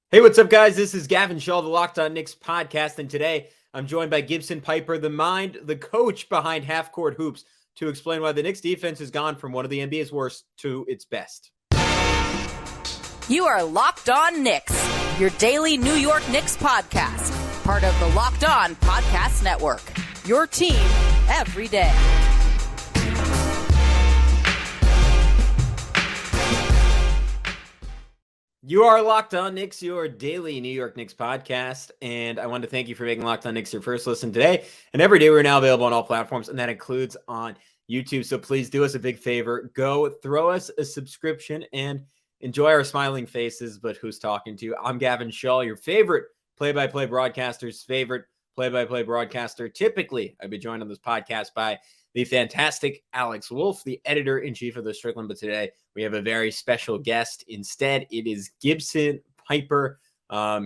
Hey, what's up, guys? This is Gavin Shaw, the Locked On Knicks podcast, and today I'm joined by Gibson, Pyper, the mind, the coach behind Half Court Hoops, to explain why the Knicks defense has gone from one of the NBA's worst to its best. You are Locked On Knicks, your daily New York Knicks podcast, part of the Locked On Podcast Network, your team every day. You are Locked On Knicks, your daily New York Knicks podcast, and I want to thank you for making Locked On Knicks your first listen today. And every day we're now available on all platforms, and that includes on YouTube. So please do us a big favor. Go throw us a subscription and enjoy our smiling faces. But who's talking to you? I'm Gavin Shaw, your favorite play-by-play broadcaster's favorite play-by-play broadcaster. Typically, I'd be joined on this podcast by the fantastic Alex Wolf, the editor-in-chief of the Strickland. But today we have a very special guest. Instead, it is Gibson Pyper.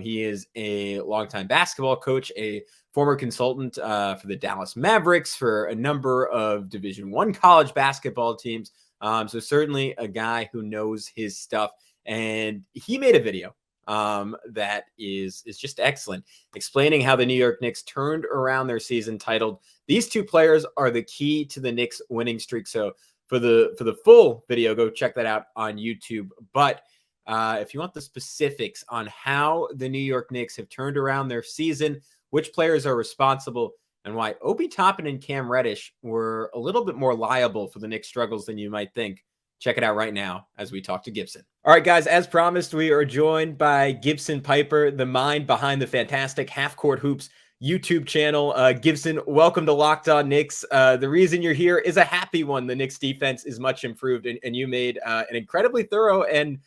He is a longtime basketball coach, a former consultant for the Dallas Mavericks, for a number of Division I college basketball teams. So certainly a guy who knows his stuff. And he made a video that is just excellent, explaining how the New York Knicks turned around their season, titled "These Two Players Are the Key to the Knicks Winning Streak." So for the full video, go check that out on YouTube. But if you want the specifics on how the New York Knicks have turned around their season, which players are responsible, and why Obi Toppin and Cam Reddish were a little bit more liable for the Knicks' struggles than you might think, check it out right now as we talk to Gibson. All right, guys, as promised, we are joined by Gibson Pyper, the mind behind the fantastic Half Court Hoops YouTube channel. Gibson, welcome to Locked On Knicks. The reason you're here is a happy one. The Knicks defense is much improved, and you made an incredibly thorough and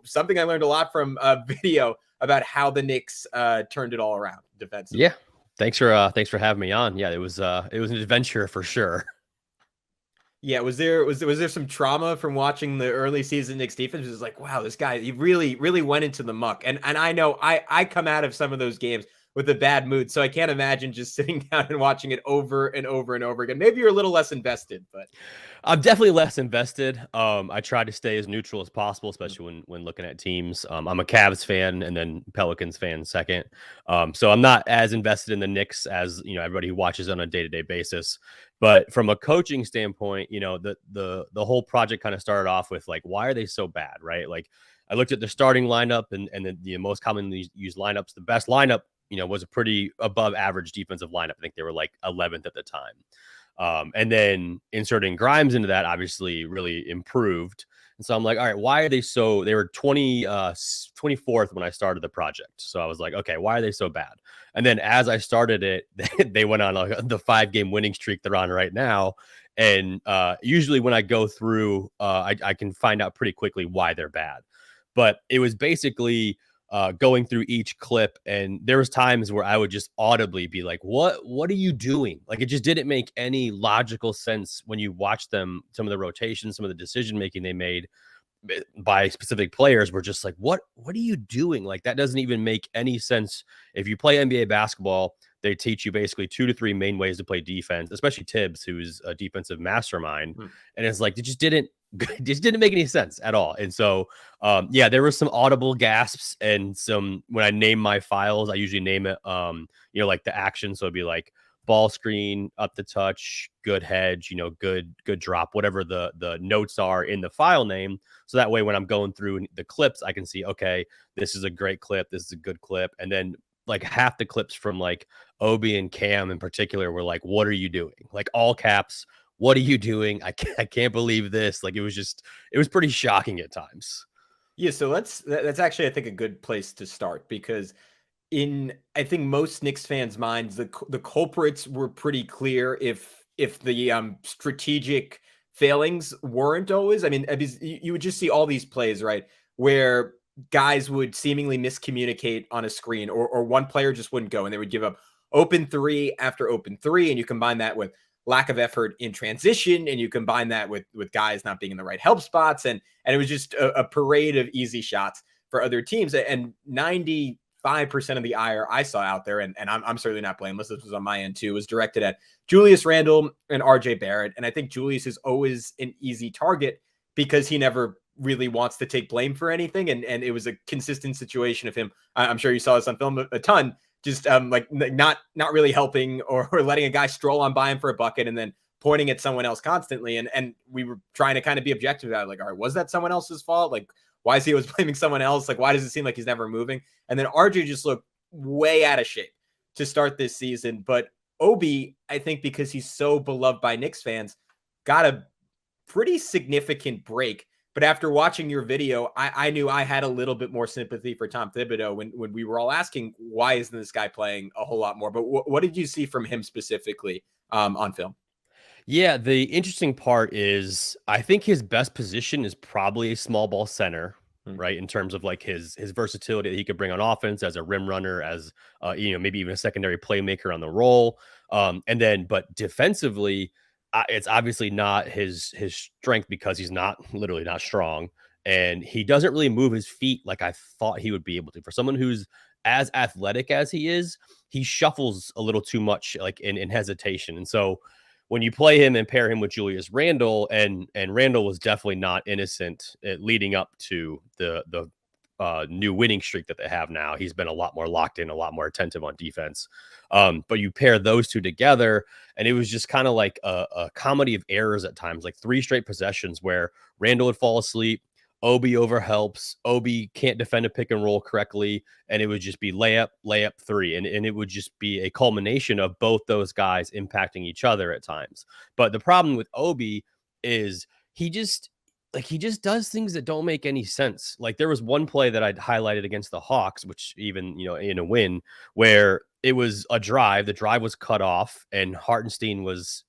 something I learned a lot from video about how the Knicks turned it all around defensively. Yeah, thanks for having me on. Yeah, it was an adventure for sure. Yeah, was there some trauma from watching the early season Knicks defense? It was like, wow, this guy, he really went into the muck. And I know I come out of some of those games with a bad mood, so I can't imagine just sitting down and watching it over and over and over again. Maybe you're a little less invested, but I'm definitely less invested. I try to stay as neutral as possible, especially when looking at teams. I'm a Cavs fan and then Pelicans fan second. So I'm not as invested in the Knicks as, everybody who watches on a day-to-day basis. But from a coaching standpoint, the whole project kind of started off with like, why are they so bad, right? Like I looked at the starting lineup and the most commonly used lineups. The best lineup, was a pretty above average defensive lineup. I think they were like 11th at the time. And then inserting Grimes into that obviously really improved. And so I'm like, all right, why are they they were 24th when I started the project. So I was like, okay, why are they so bad? And then as I started it, they went on the 5-game winning streak they're on right now. And usually when I go through, I can find out pretty quickly why they're bad. But it was basically going through each clip, and there was times where I would just audibly be like, what are you doing? Like, it just didn't make any logical sense when you watch them. Some of the rotations, some of the decision making they made by specific players were just like, what are you doing? Like, that doesn't even make any sense. If you play NBA basketball, they teach you basically 2 to 3 main ways to play defense, especially Tibbs, who's a defensive mastermind. And it's like, it just didn't make any sense at all. And so, there were some audible gasps, and when I name my files, I usually name it, like the action. So it'd be like ball screen, up the touch, good hedge, good drop, whatever the notes are in the file name. So that way, when I'm going through the clips, I can see, okay, this is a great clip. This is a good clip. And then like half the clips from like Obi and Cam in particular were like, what are you doing? Like all caps. What are you doing? I can't believe this. Like, it was pretty shocking at times. Yeah. So that's actually, I think, a good place to start, because I think most Knicks fans' minds, the culprits were pretty clear if the strategic failings weren't always. I mean, you would just see all these plays, right, where guys would seemingly miscommunicate on a screen, or one player just wouldn't go, and they would give up open 3 after open 3, and you combine that with lack of effort in transition, and you combine that with guys not being in the right help spots, and it was just a parade of easy shots for other teams. And 95% of the ire I saw out there, and I'm certainly not blameless, this was on my end too, was directed at Julius Randle and RJ Barrett. And I think Julius is always an easy target because he never really wants to take blame for anything. And it was a consistent situation of him. I'm sure you saw this on film a ton, just not really helping or letting a guy stroll on by him for a bucket and then pointing at someone else constantly. And we were trying to kind of be objective about it. Like, all right, was that someone else's fault? Like, why is he always blaming someone else? Like, why does it seem like he's never moving? And then RJ just looked way out of shape to start this season. But Obi, I think because he's so beloved by Knicks fans, got a pretty significant break. But after watching your video, I knew I had a little bit more sympathy for Tom Thibodeau when we were all asking, why isn't this guy playing a whole lot more? But what did you see from him specifically on film? Yeah, the interesting part is I think his best position is probably a small ball center, right? In terms of like his versatility that he could bring on offense as a rim runner, as maybe even a secondary playmaker on the roll. But defensively, it's obviously not his strength because he's literally not strong, and he doesn't really move his feet like I thought he would be able to. For someone who's as athletic as he is, he shuffles a little too much, like in hesitation, and so when you play him and pair him with Julius Randle, and Randle was definitely not innocent leading up to the new winning streak that they have now. He's been a lot more locked in, a lot more attentive on defense. But you pair those two together, and it was just kind of like a comedy of errors at times, like 3 straight possessions where Randle would fall asleep, Obi overhelps, Obi can't defend a pick and roll correctly, and it would just be layup 3. And it would just be a culmination of both those guys impacting each other at times. But the problem with Obi is he just does things that don't make any sense. Like there was one play that I'd highlighted against the Hawks, which even, in a win, where it was a drive, the drive was cut off and Hartenstein was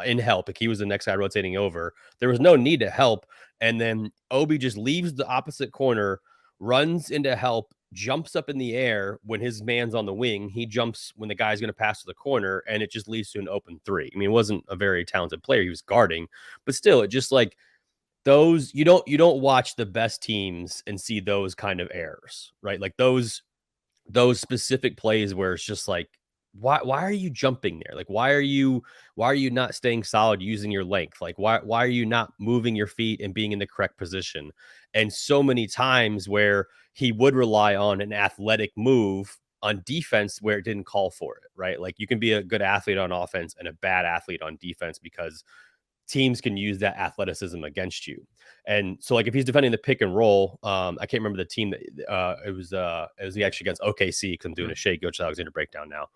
in help. Like he was the next guy rotating over. There was no need to help. And then Obi just leaves the opposite corner, runs into help, jumps up in the air when his man's on the wing. He jumps when the guy's going to pass to the corner, and it just leads to an open 3. I mean, it wasn't a very talented player he was guarding, but still, it just like those, you don't watch the best teams and see those kind of errors, right? Like those specific plays where it's just like, why are you jumping there? Like, why are you not staying solid using your length? Like, why are you not moving your feet and being in the correct position? And so many times where he would rely on an athletic move on defense where it didn't call for it, right? Like you can be a good athlete on offense and a bad athlete on defense because teams can use that athleticism against you. And so like if he's defending the pick and roll, I can't remember the team that it was actually against OKC, because I'm doing a Shea Gilgeous-Alexander breakdown now.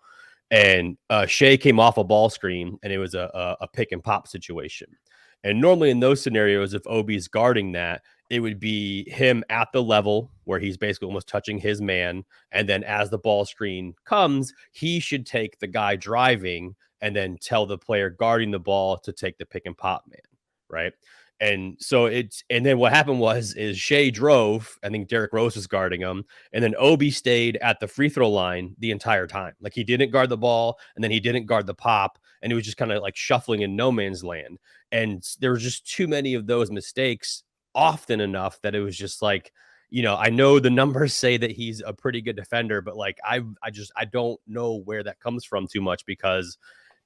And Shea came off a ball screen and it was a pick and pop situation. And normally in those scenarios, if Obi's guarding that, it would be him at the level where he's basically almost touching his man. And then as the ball screen comes, he should take the guy driving and then tell the player guarding the ball to take the pick and pop man, right? And so and then what happened is Shea drove. I think Derrick Rose was guarding him, and then Obi stayed at the free throw line the entire time. Like he didn't guard the ball, and then he didn't guard the pop, and it was just kind of like shuffling in no man's land. And there was just too many of those mistakes often enough that it was just like, I know the numbers say that he's a pretty good defender, but like I don't know where that comes from too much, because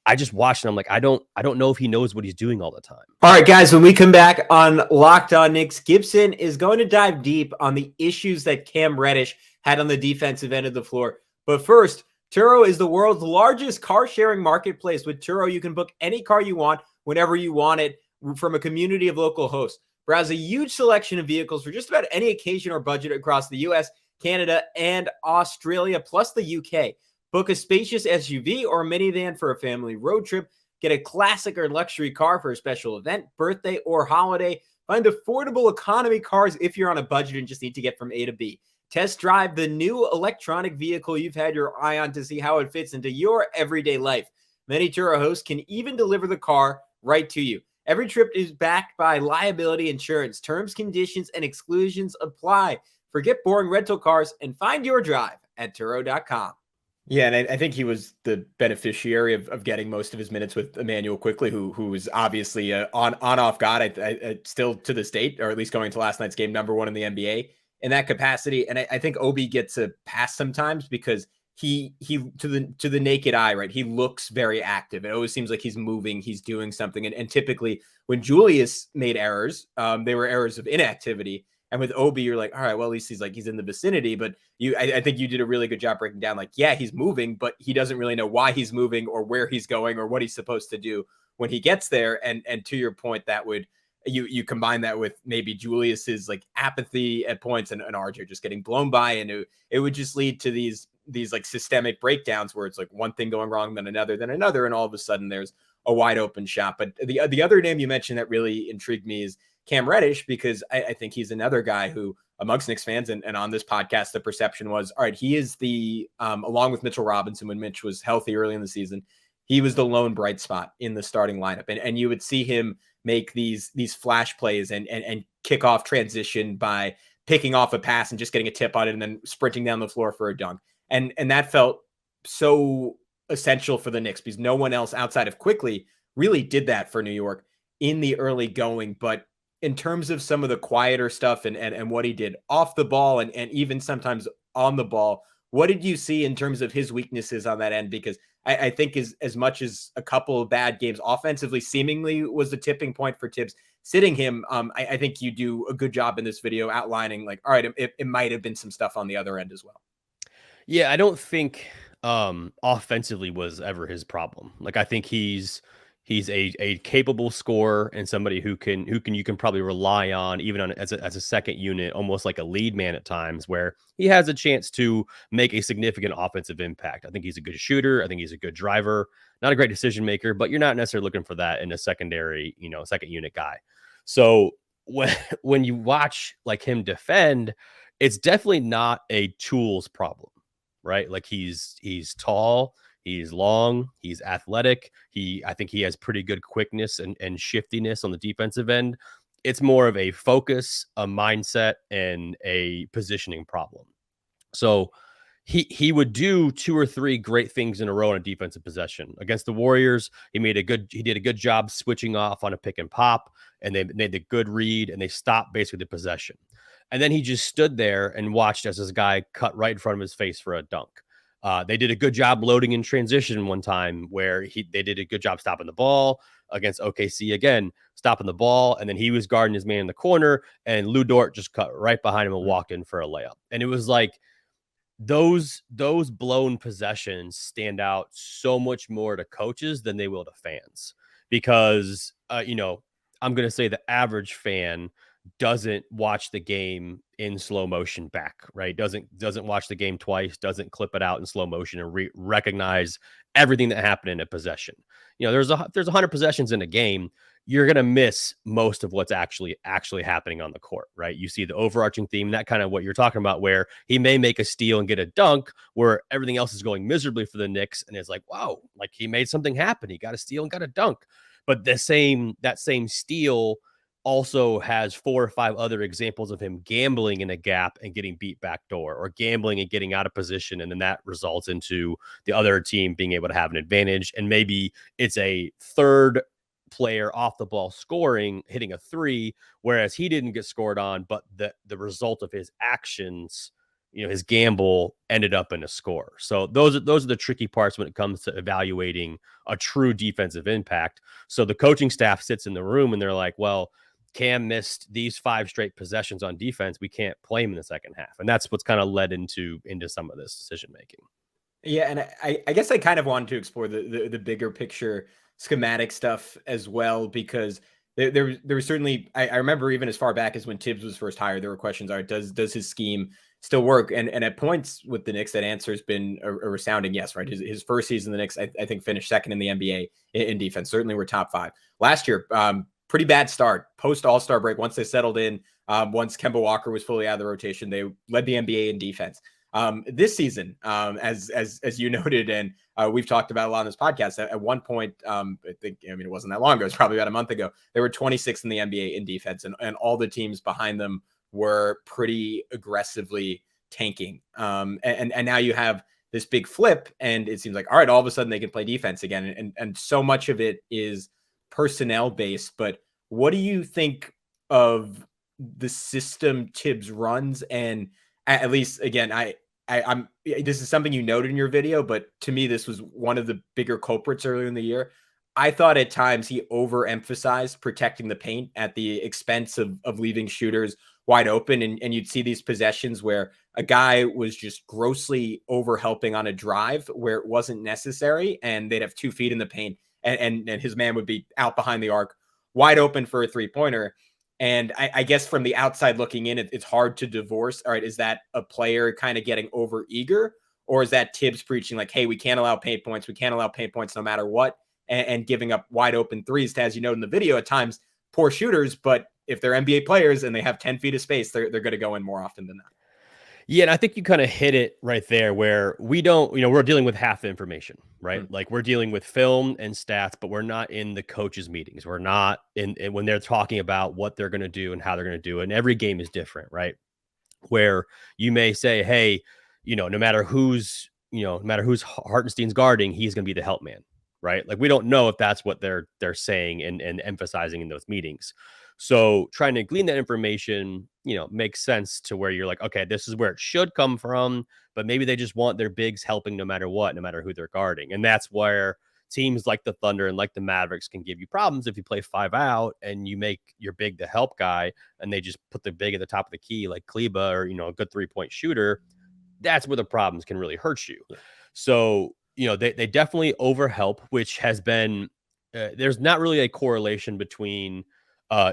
I just watched and I'm like, I don't know if he knows what he's doing all the time. All right, guys, when we come back on Locked On Knicks, Gibson is going to dive deep on the issues that Cam Reddish had on the defensive end of the floor. But first, Turo is the world's largest car-sharing marketplace. With Turo, you can book any car you want whenever you want it from a community of local hosts. Browse a huge selection of vehicles for just about any occasion or budget across the U.S., Canada, and Australia, plus the UK. Book a spacious SUV or minivan for a family road trip. Get a classic or luxury car for a special event, birthday, or holiday. Find affordable economy cars if you're on a budget and just need to get from A to B. Test drive the new electronic vehicle you've had your eye on to see how it fits into your everyday life. Many Turo hosts can even deliver the car right to you. Every trip is backed by liability insurance. Terms, conditions, and exclusions apply. Forget boring rental cars and find your drive at Turo.com. Yeah, and I think he was the beneficiary of getting most of his minutes with Emmanuel Quickley, who was obviously on-off god, I still to this date, or at least going to last night's game, #1 in the NBA in that capacity. And I think Obi gets a pass sometimes because he to the naked eye, right? He looks very active. It always seems like he's moving, he's doing something. And typically when Julius made errors, they were errors of inactivity. And with Obi, you're like, all right, well, at least he's in the vicinity. But I think you did a really good job breaking down, like, yeah, he's moving, but he doesn't really know why he's moving or where he's going or what he's supposed to do when he gets there. And to your point, that would you combine that with maybe Julius's like apathy at points and RJ just getting blown by, and it would just lead to these like systemic breakdowns where it's like one thing going wrong, then another, and all of a sudden there's a wide open shot. But the other name you mentioned that really intrigued me is Cam Reddish, because I think he's another guy who amongst Knicks fans and on this podcast, the perception was, all right, he is the along with Mitchell Robinson when Mitch was healthy early in the season, he was the lone bright spot in the starting lineup. And you would see him make these flash plays and kick off transition by picking off a pass and just getting a tip on it and then sprinting down the floor for a dunk. And that felt so essential for the Knicks because no one else outside of Quickly really did that for New York in the early going. But in terms of some of the quieter stuff and what he did off the ball and even sometimes on the ball, what did you see in terms of his weaknesses on that end? Because I think as much as a couple of bad games offensively seemingly was the tipping point for Tibbs sitting him, I think you do a good job in this video outlining like, all right, it might have been some stuff on the other end as well. Yeah, I don't think offensively was ever his problem. Like I think he's a capable scorer and somebody who you can probably rely on even on as a second unit, almost like a lead man at times where he has a chance to make a significant offensive impact. I think he's a good shooter. I think he's a good driver, not a great decision maker, but you're not necessarily looking for that in a secondary, second unit guy. So when you watch like him defend, it's definitely not a tools problem, right? Like he's tall, he's long, he's athletic. I think he has pretty good quickness and shiftiness on the defensive end. It's more of a focus, a mindset, and a positioning problem. So he would do 2 or 3 great things in a row in a defensive possession. Against the Warriors, he did a good job switching off on a pick and pop, and they made the good read, and they stopped basically the possession. And then he just stood there and watched as this guy cut right in front of his face for a dunk. They did a good job loading in transition one time where they did a good job stopping the ball against OKC again, stopping the ball. And then he was guarding his man in the corner and Lou Dort just cut right behind him and walked in for a layup. And it was like those blown possessions stand out so much more to coaches than they will to fans because, I'm going to say the average fan doesn't watch the game in slow motion back, right? Doesn't watch the game twice, doesn't clip it out in slow motion and recognize everything that happened in a possession. There's 100 possessions in a game. You're going to miss most of what's actually happening on the court, right? You see the overarching theme, that kind of what you're talking about, where he may make a steal and get a dunk where everything else is going miserably for the Knicks. And it's like, wow, like he made something happen. He got a steal and got a dunk. But that same steal also has 4 or 5 other examples of him gambling in a gap and getting beat backdoor or gambling and getting out of position. And then that results into the other team being able to have an advantage. And maybe it's a third player off the ball scoring, hitting a 3, whereas he didn't get scored on, but the result of his actions, his gamble ended up in a score. So those are the tricky parts when it comes to evaluating a true defensive impact. So the coaching staff sits in the room and they're like, well, Cam missed these 5 straight possessions on defense. We can't play him in the second half. And that's what's kind of led into some of this decision making. Yeah. And I guess I kind of wanted to explore the bigger picture schematic stuff as well, because there was certainly, I remember even as far back as when Tibbs was first hired, there were questions, all right, does his scheme still work? And at points with the Knicks, that answer has been a resounding yes, right? His first season, the Knicks, I think, finished second in the NBA in defense. Certainly were top 5. Last year, pretty bad start post All-Star break. Once they settled in, once Kemba Walker was fully out of the rotation, they led the NBA in defense. This season, as you noted, and we've talked about a lot on this podcast, at one point, it wasn't that long ago, it was probably about a month ago, they were 26th in the NBA in defense, and all the teams behind them were pretty aggressively tanking. And now you have this big flip, and it seems like, all right, all of a sudden they can play defense again. And so much of it is personnel based, but what do you think of the system Tibbs runs? And at least, again, this is something you noted in your video, but to me, this was one of the bigger culprits earlier in the year. I thought at times he overemphasized protecting the paint at the expense of leaving shooters wide open. And you'd see these possessions where a guy was just grossly overhelping on a drive where it wasn't necessary, and they'd have 2 feet in the paint, and his man would be out behind the arc, wide open for a 3-pointer. And I guess from the outside looking in, it's hard to divorce. All right, is that a player kind of getting over eager, or is that Tibbs preaching like, hey, we can't allow paint points. We can't allow paint points no matter what, and giving up wide open threes to, as you know in the video, at times poor shooters, but if they're NBA players and they have 10 feet of space, they're going to go in more often than that. Yeah, and I think you kind of hit it right there where we don't, we're dealing with half the information, right? Mm-hmm. Like we're dealing with film and stats, but we're not in the coaches' meetings. We're not in when they're talking about what they're going to do and how they're going to do it. And every game is different, right? Where you may say, hey, no matter who's Hartenstein's guarding, he's going to be the help man, right? Like we don't know if that's what they're saying and emphasizing in those meetings. So trying to glean that information, makes sense to where you're like, okay, this is where it should come from, but maybe they just want their bigs helping no matter what, no matter who they're guarding. And that's where teams like the Thunder and like the Mavericks can give you problems if you play 5 out and you make your big the help guy and they just put the big at the top of the key like Kleba or, a good 3-point shooter. That's where the problems can really hurt you. Yeah. So, they definitely overhelp, which has been, there's not really a correlation between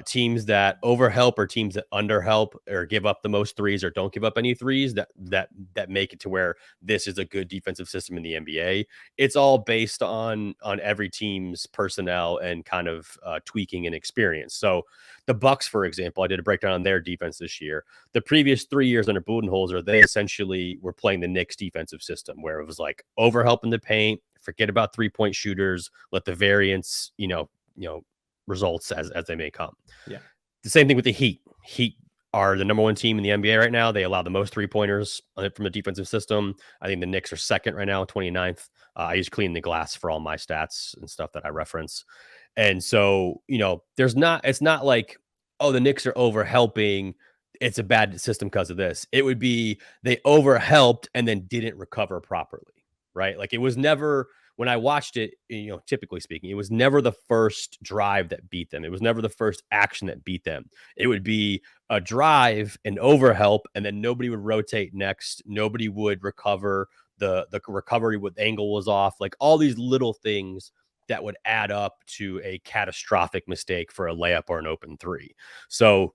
teams that overhelp or teams that underhelp or give up the most threes or don't give up any threes that make it to where this is a good defensive system in the NBA. It's all based on every team's personnel and kind of tweaking and experience. So the Bucks, for example, I did a breakdown on their defense this year. The previous 3 years under Budenholzer, they essentially were playing the Knicks defensive system where it was like overhelp in the paint, forget about 3-point shooters, let the variance, results as they may come. Yeah. The same thing with the Heat. Heat are the number 1 team in the NBA right now. They allow the most 3-pointers from the defensive system. I think the Knicks are second right now, 29th. I use Clean the Glass for all my stats and stuff that I reference. And so, it's not like, oh, the Knicks are overhelping, it's a bad system because of this. It would be they overhelped and then didn't recover properly, right? Like it was never, when I watched it, typically speaking, it was never the first drive that beat them. It was never the first action that beat them. It would be a drive, an overhelp, and then nobody would rotate next. Nobody would recover. The recovery with angle was off. Like all these little things that would add up to a catastrophic mistake for a layup or an open 3. So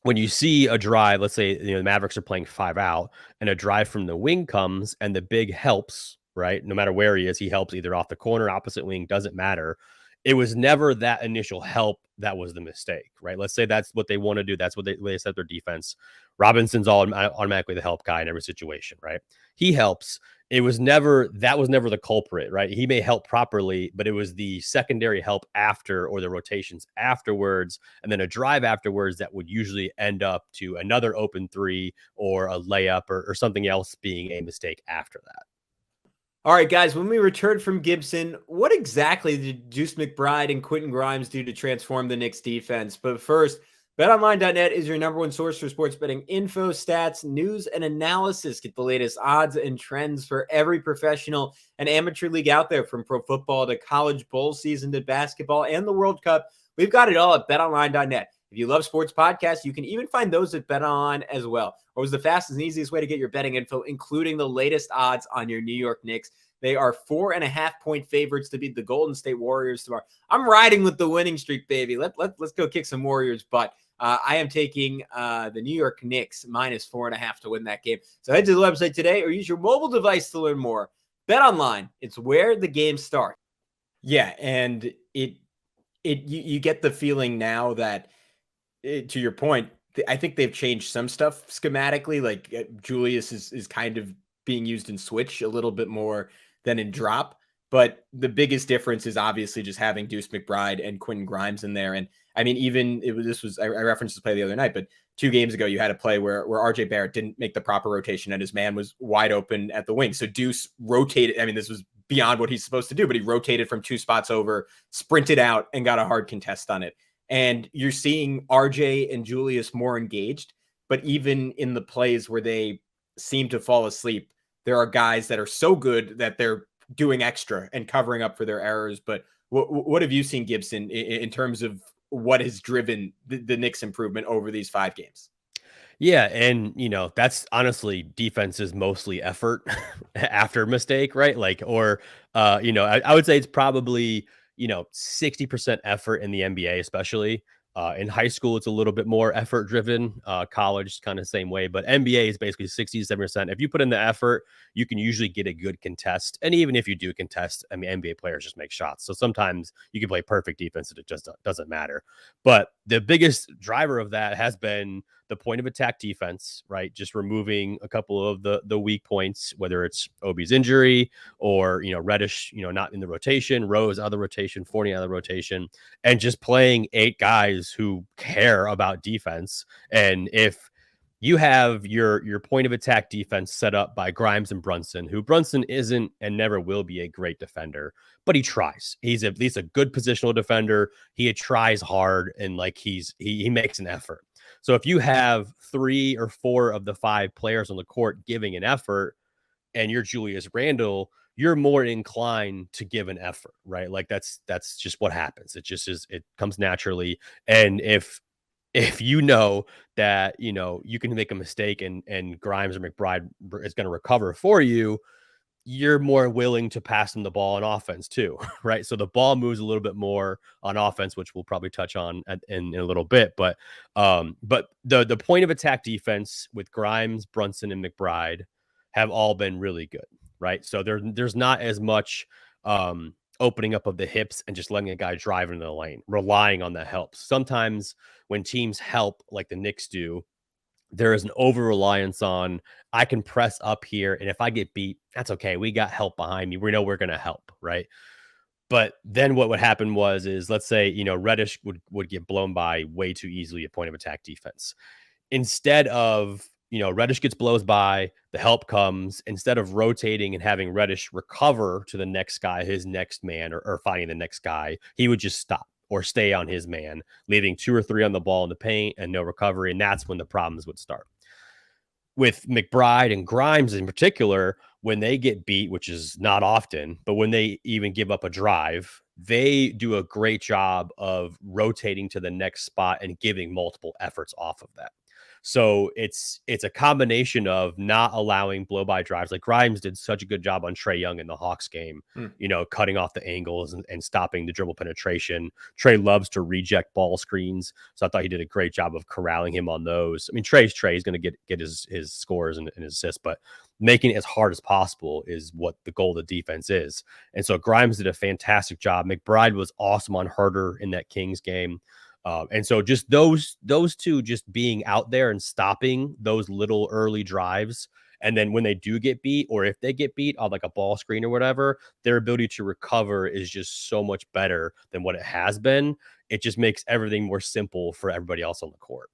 when you see a drive, let's say the Mavericks are playing 5 out, and a drive from the wing comes, and the big helps. Right. No matter where he is, he helps either off the corner, opposite wing, doesn't matter. It was never that initial help that was the mistake. Right. Let's say that's what they want to do. That's what they set their defense. Robinson's automatically the help guy in every situation. Right. He helps. That was never the culprit. Right. He may help properly, but it was the secondary help after or the rotations afterwards. And then a drive afterwards that would usually end up to another open 3 or a layup or something else being a mistake after that. All right, guys, when we returned from Gibson, what exactly did Deuce McBride and Quentin Grimes do to transform the Knicks defense? But first, BetOnline.net is your number 1 source for sports betting info, stats, news, and analysis. Get the latest odds and trends for every professional and amateur league out there, from pro football to college bowl season to basketball and the World Cup. We've got it all at BetOnline.net. If you love sports podcasts, you can even find those at BetOnline as well. What was the fastest and easiest way to get your betting info, including the latest odds on your New York Knicks? They are 4.5-point favorites to beat the Golden State Warriors tomorrow. I'm riding with the winning streak, baby. Let's go kick some Warriors butt. I am taking the New York Knicks minus 4.5 to win that game. So head to the website today or use your mobile device to learn more. BetOnline, it's where the game starts. Yeah, and you get the feeling now that, to your point, I think they've changed some stuff schematically. Like Julius is kind of being used in switch a little bit more than in drop. But the biggest difference is obviously just having Deuce McBride and Quentin Grimes in there. And I mean, I referenced this play the other night, but 2 games ago, you had a play where RJ Barrett didn't make the proper rotation and his man was wide open at the wing. So Deuce rotated. I mean, this was beyond what he's supposed to do, but he rotated from 2 spots over, sprinted out, and got a hard contest on it. And you're seeing RJ and Julius more engaged, but even in the plays where they seem to fall asleep, there are guys that are so good that they're doing extra and covering up for their errors. But what have you seen, Gibson, in terms of what has driven the Knicks improvement over these 5 games? Yeah, and that's honestly defense is mostly effort after mistake, right? Like, or I would say it's probably 60% effort in the NBA, especially. In high school, it's a little bit more effort driven. College, kind of same way, but NBA is basically 60 to 70%. If you put in the effort, you can usually get a good contest. And even if you do contest, I mean, NBA players just make shots. So sometimes you can play perfect defense and it just doesn't matter. But the biggest driver of that has been the point of attack defense, right? Just removing a couple of the weak points, whether it's Obi's injury or, Reddish, not in the rotation, Rose out of the rotation, Fournier out of the rotation, and just playing 8 guys who care about defense. And if you have your point of attack defense set up by Grimes and Brunson, who Brunson isn't and never will be a great defender, but he tries. He's at least a good positional defender. He tries hard and like he makes an effort. So if you have 3 or 4 of the 5 players on the court giving an effort and you're Julius Randle, you're more inclined to give an effort, right? Like that's just what happens. It just is, it comes naturally. And if you know that, you can make a mistake and Grimes or McBride is going to recover for you, you're more willing to pass them the ball on offense too, right? So the ball moves a little bit more on offense, which we'll probably touch on in a little bit. But the point of attack defense with Grimes, Brunson, and McBride have all been really good, right? So there's not as much opening up of the hips and just letting a guy drive into the lane, relying on the help. Sometimes when teams help, like the Knicks do, there is an over reliance on I can press up here. And if I get beat, that's okay. We got help behind me. We know we're going to help. Right. But then what would happen is let's say, Reddish would get blown by way too easily at point of attack defense. Instead of, Reddish gets blows by, the help comes, instead of rotating and having Reddish recover to the next guy, his next man, or finding the next guy, he would just stop or stay on his man, leaving 2 or 3 on the ball in the paint and no recovery. And that's when the problems would start. With McBride and Grimes in particular, when they get beat, which is not often, but when they even give up a drive, they do a great job of rotating to the next spot and giving multiple efforts off of that. So it's a combination of not allowing blow by drives. Like Grimes did such a good job on Trae Young in the Hawks game, cutting off the angles and stopping the dribble penetration. Trae loves to reject ball screens. So I thought he did a great job of corralling him on those. I mean, Trae's going to get his scores and his assists, but making it as hard as possible is what the goal of the defense is. And so Grimes did a fantastic job. McBride was awesome on Herter in that Kings game. And so just those 2 just being out there and stopping those little early drives. And then when they do get beat, or if they get beat on like a ball screen or whatever, their ability to recover is just so much better than what it has been. It just makes everything more simple for everybody else on the court.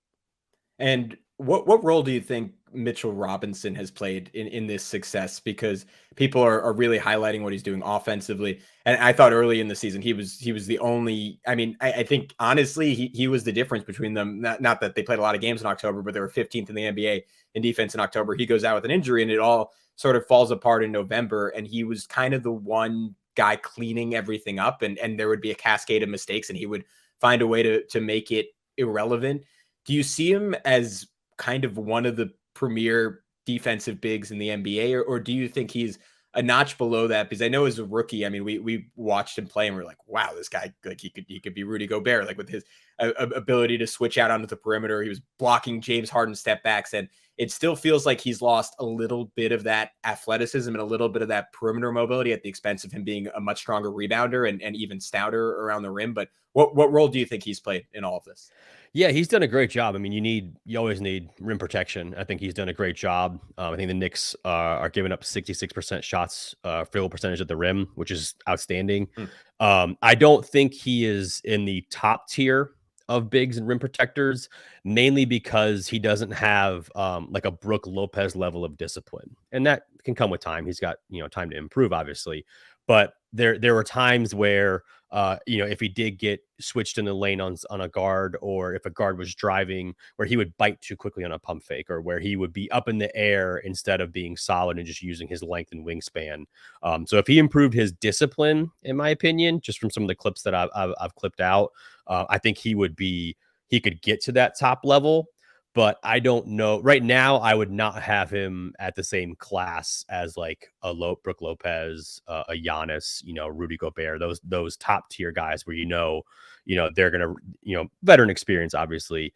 And what role do you think Mitchell Robinson has played in this success? Because people are really highlighting what he's doing offensively. And I thought early in the season, he was the only, I think honestly, he was the difference between them. Not that they played a lot of games in October, but they were 15th in the NBA in defense in October. He goes out with an injury and it all sort of falls apart in November. And he was kind of the one guy cleaning everything up, and there would be a cascade of mistakes and he would find a way to make it irrelevant. Do you see him as kind of one of the premier defensive bigs in the NBA, or do you think he's a notch below that? Because I know as a rookie, we watched him play and we're like, wow, this guy, like he could be Rudy Gobert, like with his ability to switch out onto the perimeter. He was blocking James Harden step backs, and it still feels like he's lost a little bit of that athleticism and a little bit of that perimeter mobility at the expense of him being a much stronger rebounder and even stouter around the rim. But what role do you think he's played in all of this? Yeah, he's done a great job. I mean, you always need rim protection. I think he's done a great job. I think the Knicks are giving up 66% shots field percentage at the rim, which is outstanding. I don't think he is in the top tier of bigs and rim protectors, mainly because he doesn't have like a Brook Lopez level of discipline, and that can come with time. He's got time to improve, obviously, but there were times where, if he did get switched in the lane on a guard, or if a guard was driving, where he would bite too quickly on a pump fake, or where he would be up in the air instead of being solid and just using his length and wingspan. So if he improved his discipline, in my opinion, just from some of the clips that I've clipped out, I think he could get to that top level. But I don't know. Right now, I would not have him at the same class as like a Brook Lopez, a Giannis, Rudy Gobert, those top tier guys where they're gonna, veteran experience, obviously,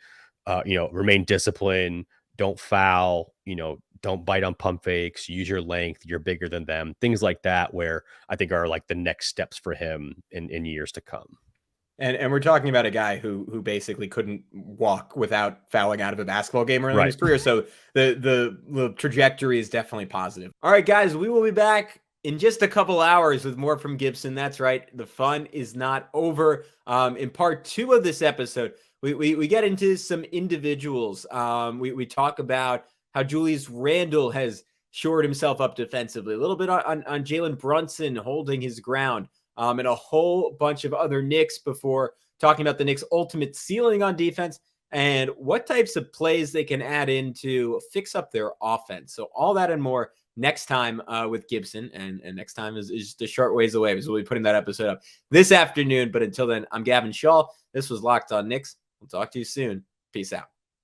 remain disciplined, don't foul, don't bite on pump fakes, use your length, you're bigger than them, things like that, where I think are like the next steps for him in years to come. And we're talking about a guy who basically couldn't walk without fouling out of a basketball game early in his career. So the trajectory is definitely positive. All right, guys, we will be back in just a couple hours with more from Gibson. That's right. The fun is not over. In part 2 of this episode, we get into some individuals. We talk about how Julius Randle has shored himself up defensively, a little bit on Jalen Brunson holding his ground. And a whole bunch of other Knicks before talking about the Knicks' ultimate ceiling on defense and what types of plays they can add in to fix up their offense. So all that and more next time with Gibson. And next time is just a short ways away, because we'll be putting that episode up this afternoon. But until then, I'm Gavin Shaw. This was Locked On Knicks. We'll talk to you soon. Peace out.